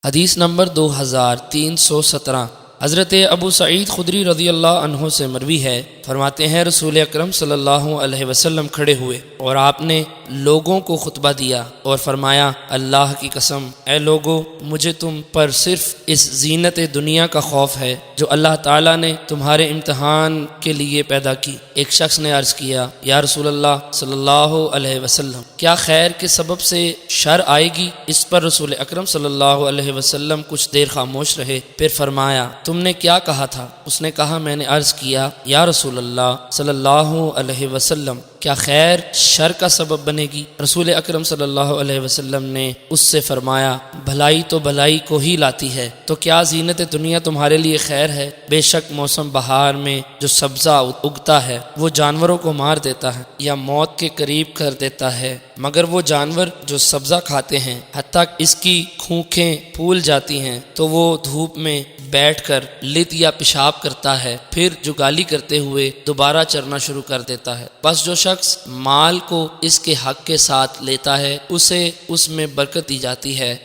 حدیث نمبر 2317۔ حضرت ابو سعید خدری رضی اللہ عنہ سے مروی ہے، فرماتے ہیں رسول اکرم صلی اللہ علیہ وسلم کھڑے ہوئے اور آپ نے لوگوں کو خطبہ دیا اور فرمایا، اللہ کی قسم اے لوگو، مجھے تم پر صرف اس زینت دنیا کا خوف ہے جو اللہ تعالیٰ نے تمہارے امتحان کے لیے پیدا کی۔ ایک شخص نے عرض کیا، یا رسول اللہ صلی اللہ علیہ وسلم، کیا خیر کے سبب سے شر آئے گی؟ اس پر رسول اکرم صلی اللہ علیہ وسلم کچھ دیر خاموش رہے، پھر فرمایا، تم نے کیا کہا تھا؟ اس نے کہا، میں نے عرض کیا، یا رسول اللہ صلی اللہ علیہ وسلم، کیا خیر شر کا سبب بنے گی؟ رسول اکرم صلی اللہ علیہ وسلم نے اس سے فرمایا، بھلائی تو بھلائی کو ہی لاتی ہے، تو کیا زینت دنیا تمہارے لیے خیر ہے؟ بے شک موسم بہار میں جو سبزہ اگتا ہے وہ جانوروں کو مار دیتا ہے یا موت کے قریب کر دیتا ہے، مگر وہ جانور جو سبزہ کھاتے ہیں حتیٰ اس کی کھونکھیں پھول جاتی ہیں تو وہ دھوپ میں بیٹھ کر لت یا پیشاب کرتا ہے، پھر جگالی کرتے ہوئے دوبارہ چرنا شروع کر دیتا ہے۔ بس جو شخص مال کو اس کے حق کے ساتھ لیتا ہے اسے اس میں برکت دی جاتی ہے۔